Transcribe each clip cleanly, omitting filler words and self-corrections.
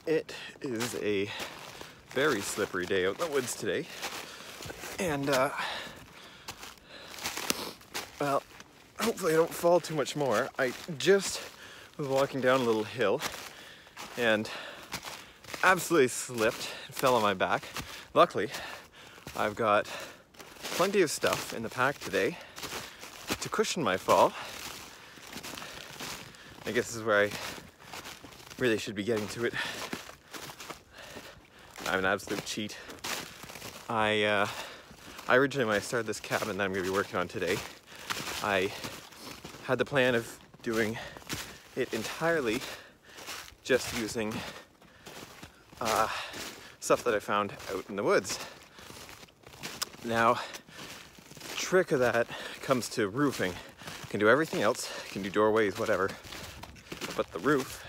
It is a very slippery day out in the woods today, and well, hopefully I don't fall too much more. I just was walking down a little hill and absolutely slipped and fell on my back. Luckily, I've got plenty of stuff in the pack today to cushion my fall. I guess this is where I really should be getting to it. I'm an absolute cheat. I originally, when I started this cabin that I'm going to be working on today, I had the plan of doing it entirely just using stuff that I found out in the woods. Now, the trick of that comes to roofing. You can do everything else, you can do doorways, whatever, but the roof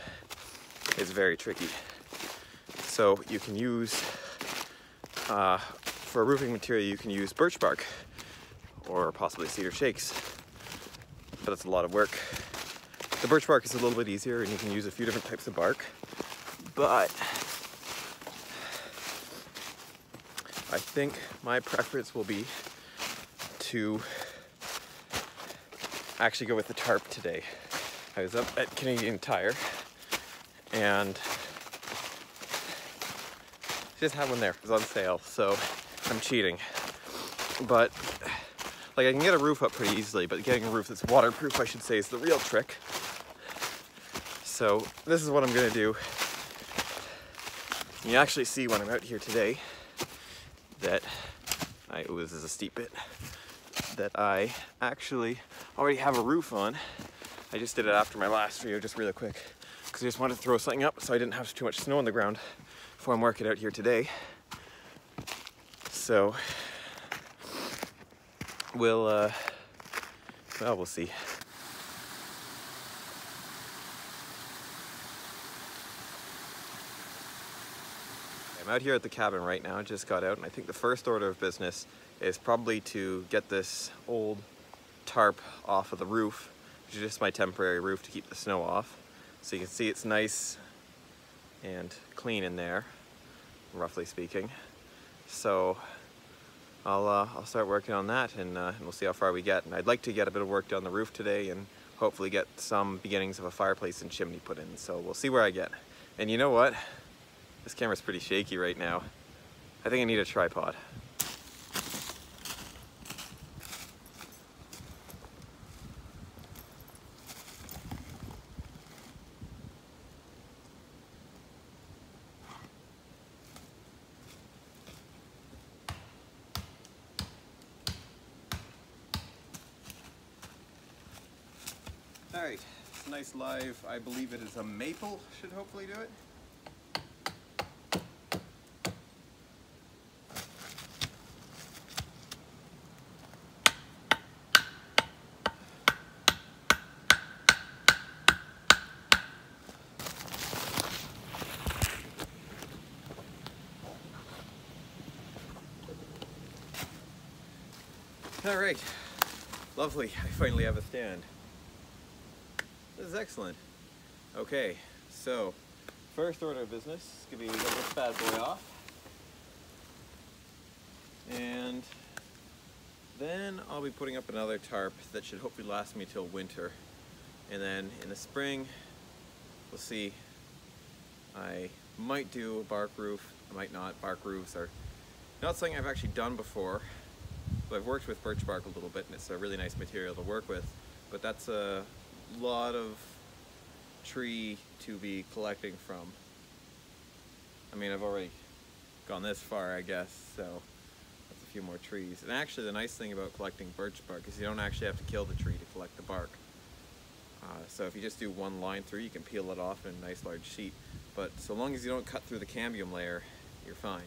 is very tricky. So you can use, for a roofing material, you can use birch bark or possibly cedar shakes, but that's a lot of work. The birch bark is a little bit easier and you can use a few different types of bark, but I think my preference will be to actually go with the tarp today. I was up at Canadian Tire and just had one there. It was on sale, so I'm cheating. But like, I can get a roof up pretty easily, but getting a roof that's waterproof, I should say, is the real trick. So this is what I'm gonna do. You actually see when I'm out here today that this is a steep bit, that I actually already have a roof on. I just did it after my last video, just really quick, because I just wanted to throw something up so I didn't have too much snow on the ground before I'm working out here today. So we'll see. I'm out here at the cabin right now, just got out, and I think the first order of business is probably to get this old tarp off of the roof, which is just my temporary roof to keep the snow off. So you can see it's nice and clean in there, roughly speaking. So I'll start working on that, and we'll see how far we get. And I'd like to get a bit of work done on the roof today and hopefully get some beginnings of a fireplace and chimney put in. So we'll see where I get. And you know what? This camera's pretty shaky right now. I think I need a tripod. All right, it's a nice live, I believe it is a maple, should hopefully do it. All right, lovely, I finally have a stand. This is excellent. Okay, so first order of business is going to be get this bad boy off. And then I'll be putting up another tarp that should hopefully last me till winter. And then in the spring, we'll see. I might do a bark roof, I might not. Bark roofs are not something I've actually done before. So I've worked with birch bark a little bit, and it's a really nice material to work with, but that's a lot of tree to be collecting from. I mean, I've already gone this far, I guess, so that's a few more trees. And actually, the nice thing about collecting birch bark is you don't actually have to kill the tree to collect the bark. So if you just do one line through, you can peel it off in a nice large sheet. But so long as you don't cut through the cambium layer, you're fine.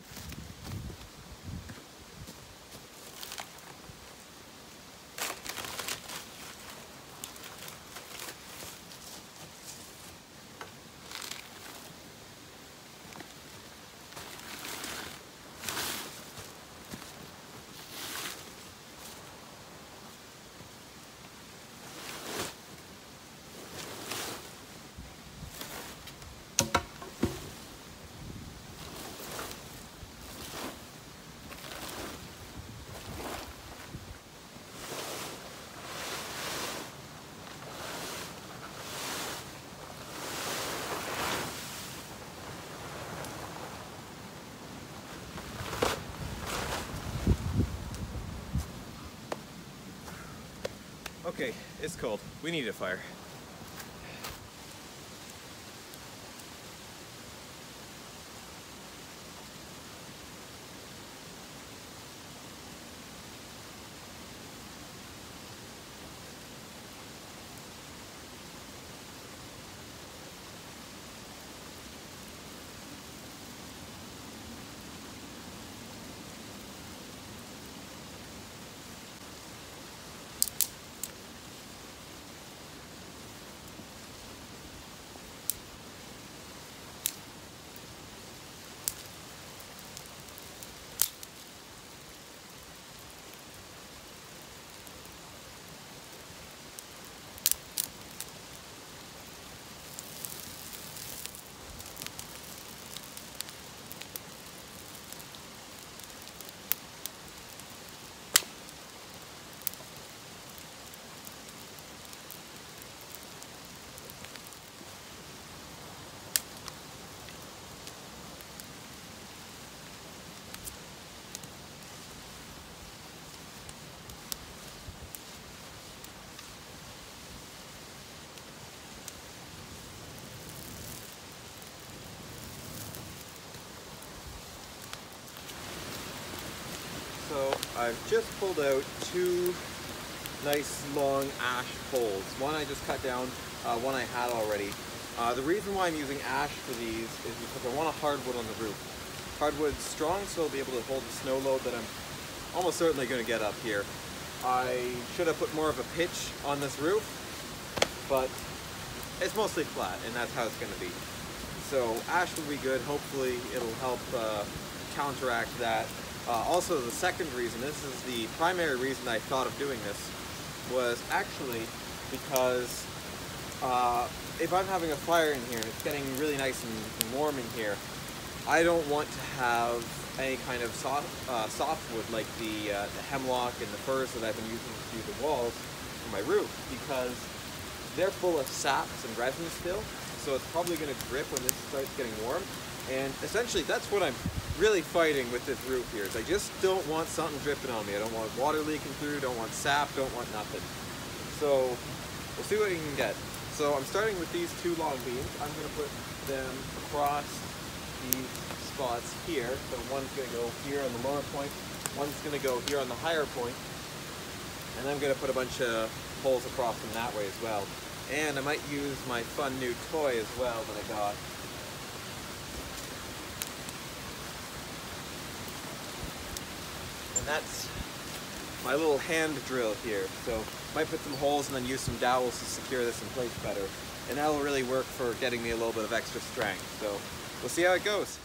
Okay, it's cold. We need a fire. So I've just pulled out two nice long ash poles. One I just cut down, one I had already. The reason why I'm using ash for these is because I want a hardwood on the roof. Hardwood's strong, so it'll be able to hold the snow load that I'm almost certainly going to get up here. I should have put more of a pitch on this roof, but it's mostly flat, and that's how it's going to be. So ash will be good. Hopefully it'll help counteract that. Also, the second reason, this is the primary reason I thought of doing this, was actually because if I'm having a fire in here and it's getting really nice and warm in here, I don't want to have any kind of softwood like the hemlock and the firs that I've been using to do the walls for my roof, because they're full of saps and resin still, so it's probably going to drip when this starts getting warm. And essentially that's what I'm really fighting with this roof here, is I just don't want something dripping on me. I don't want water leaking through, don't want sap, don't want nothing. So we'll see what we can get. So I'm starting with these two long beams. I'm going to put them across these spots here. So one's going to go here on the lower point, one's going to go here on the higher point, and I'm going to put a bunch of holes across them that way as well. And I might use my fun new toy as well that I got. And that's my little hand drill here. So might put some holes and then use some dowels to secure this in place better. And that'll really work for getting me a little bit of extra strength. So we'll see how it goes.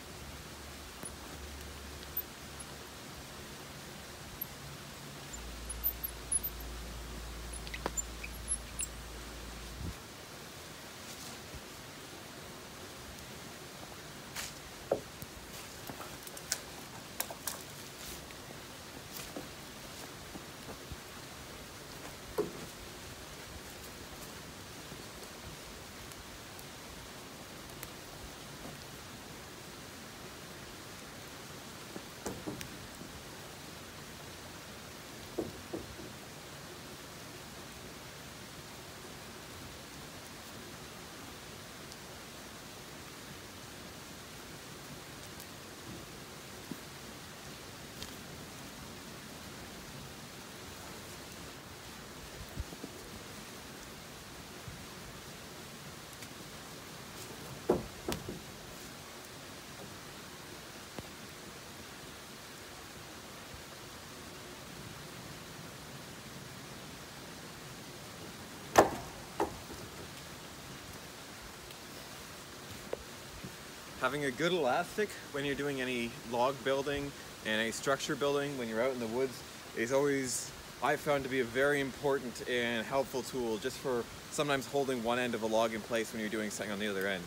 Having a good elastic when you're doing any log building and any structure building when you're out in the woods is always, I found, to be a very important and helpful tool, just for sometimes holding one end of a log in place when you're doing something on the other end.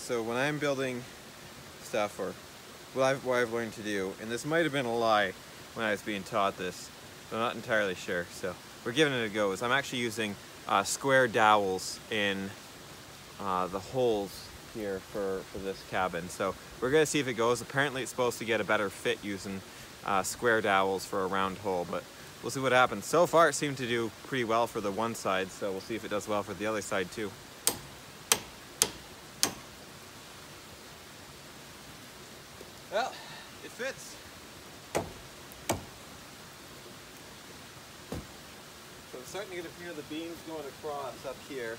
so when I'm building stuff, or what I've learned to do, and this might have been a lie when I was being taught this, but I'm not entirely sure, so we're giving it a go, is I'm actually using square dowels in the holes here for this cabin. So we're going to see if it goes. Apparently it's supposed to get a better fit using square dowels for a round hole, but we'll see what happens. So far it seemed to do pretty well for the one side, so we'll see if it does well for the other side too. Well, it fits. So I'm starting to get a few of the beams going across up here.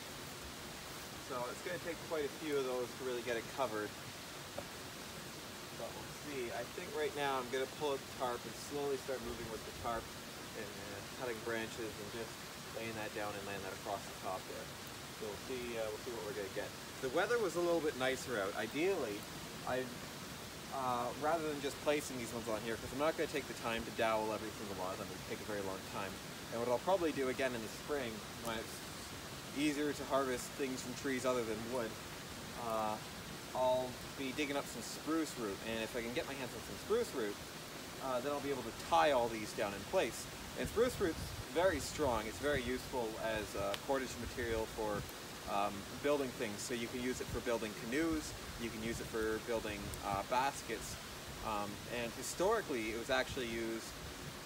So it's going to take quite a few of those to really get it covered. But we'll see. I think right now I'm going to pull up the tarp and slowly start moving with the tarp and cutting branches and just laying that down and laying that across the top there. So we'll see what we're going to get. The weather was a little bit nicer out. Ideally, rather than just placing these ones on here, because I'm not going to take the time to dowel every single one of them, it would take a very long time. And what I'll probably do again in the spring, when it's easier to harvest things from trees other than wood, I'll be digging up some spruce root, and if I can get my hands on some spruce root, then I'll be able to tie all these down in place. And spruce root's very strong. It's very useful as cordage material for building things. So you can use it for building canoes, you can use it for building baskets, and historically it was actually used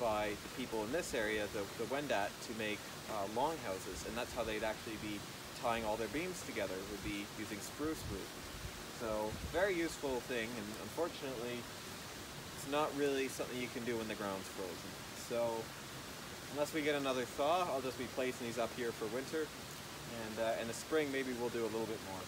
by the people in this area, the Wendat, to make longhouses, and that's how they'd actually be tying all their beams together, would be using spruce root. So, very useful thing, and unfortunately it's not really something you can do when the ground's frozen. So, unless we get another thaw, I'll just be placing these up here for winter, and in the spring maybe we'll do a little bit more.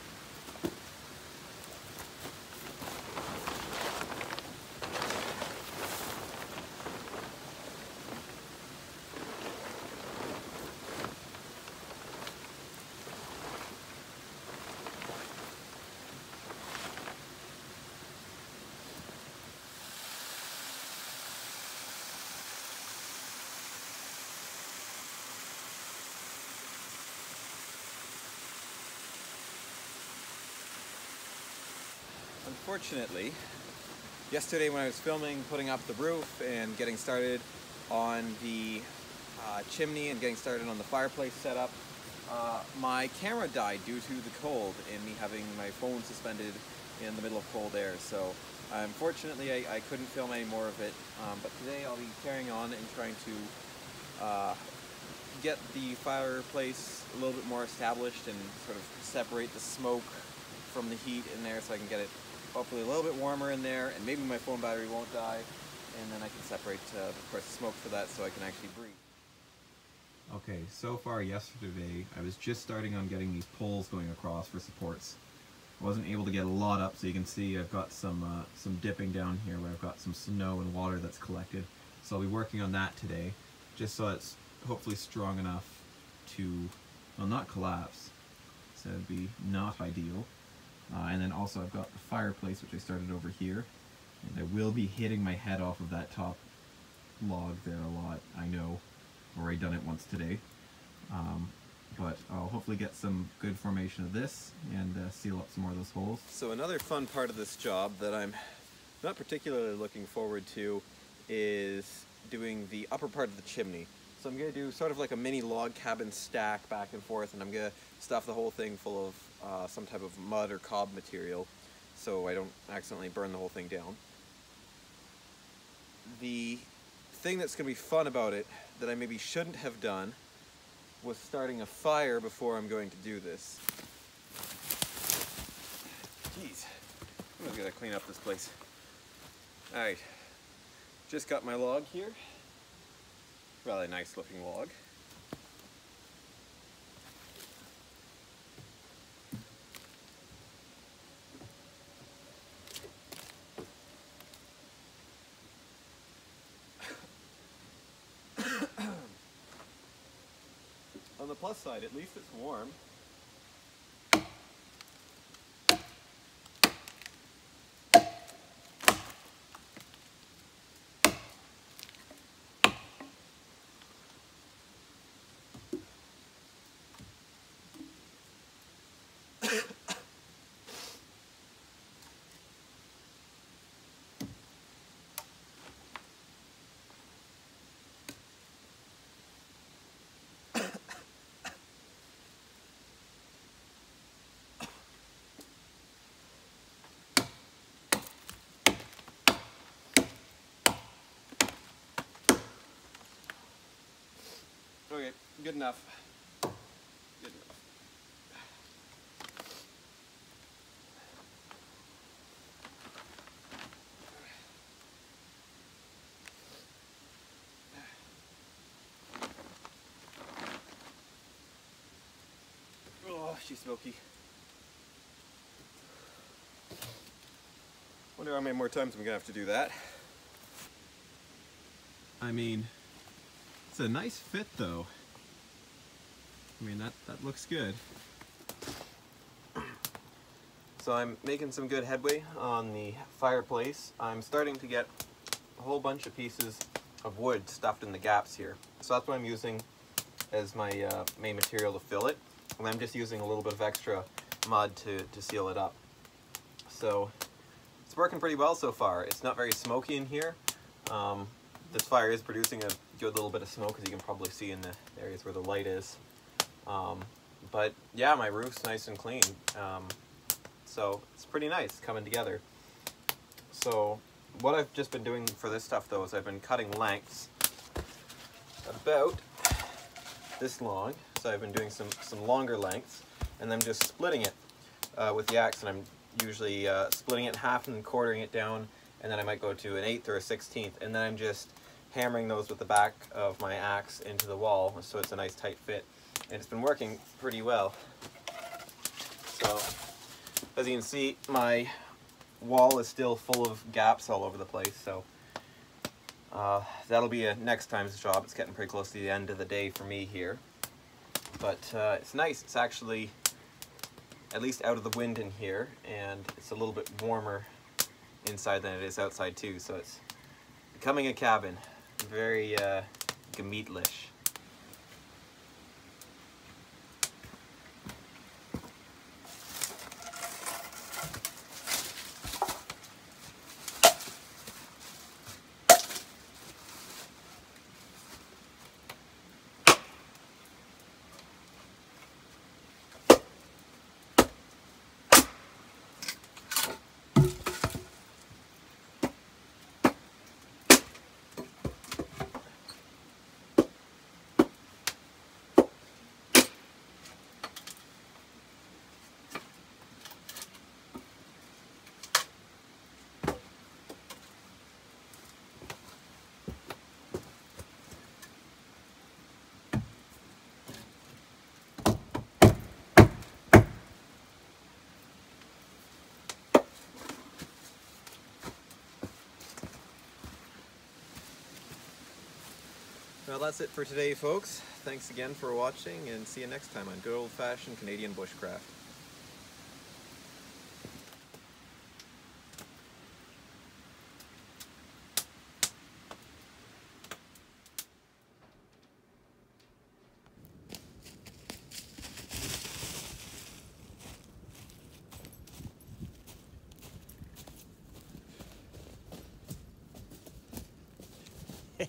Unfortunately, yesterday when I was filming, putting up the roof and getting started on the chimney and getting started on the fireplace setup, my camera died due to the cold and me having my phone suspended in the middle of cold air. So unfortunately I couldn't film any more of it, but today I'll be carrying on and trying to get the fireplace a little bit more established and sort of separate the smoke from the heat in there so I can get it hopefully a little bit warmer in there, and maybe my phone battery won't die, and then I can separate, of course, the smoke for that so I can actually breathe. Okay, so far yesterday I was just starting on getting these poles going across for supports. I wasn't able to get a lot up, so you can see I've got some dipping down here where I've got some snow and water that's collected. So I'll be working on that today, just so it's hopefully strong enough to, well, not collapse, so it'd be not ideal. And then also I've got the fireplace, which I started over here, and I will be hitting my head off of that top log there a lot, I know. I've already done it once today. But I'll hopefully get some good formation of this and seal up some more of those holes. So another fun part of this job that I'm not particularly looking forward to is doing the upper part of the chimney. So I'm going to do sort of like a mini log cabin stack back and forth, and I'm going to stuff the whole thing full of some type of mud or cob material so I don't accidentally burn the whole thing down. The thing that's going to be fun about it that I maybe shouldn't have done was starting a fire before I'm going to do this. Jeez, I'm going to clean up this place. Alright, just got my log here. Rather nice looking log. On the plus side, at least it's warm. Good enough. Good enough. Oh, she's smoky. Wonder how many more times I'm gonna have to do that. I mean, it's a nice fit though. I mean, that looks good. So I'm making some good headway on the fireplace. I'm starting to get a whole bunch of pieces of wood stuffed in the gaps here. So that's what I'm using as my main material to fill it. And I'm just using a little bit of extra mud to seal it up. So it's working pretty well so far. It's not very smoky in here. This fire is producing a good little bit of smoke, as you can probably see in the areas where the light is. But yeah, my roof's nice and clean. So it's pretty nice coming together. So what I've just been doing for this stuff though is I've been cutting lengths about this long. So I've been doing some longer lengths, and then just splitting it with the axe, and I'm usually splitting it in half and then quartering it down, and then I might go to an 1/8 or a 1/16, and then I'm just hammering those with the back of my axe into the wall, so it's a nice tight fit. And it's been working pretty well. So as you can see, my wall is still full of gaps all over the place, so that'll be a next time's job. It's getting pretty close to the end of the day for me here. But it's nice. It's actually at least out of the wind in here, and it's a little bit warmer inside than it is outside too, so it's becoming a cabin. Very gemütlich. Well, that's it for today, folks. Thanks again for watching, and see you next time on good old-fashioned Canadian bushcraft.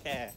Yeah.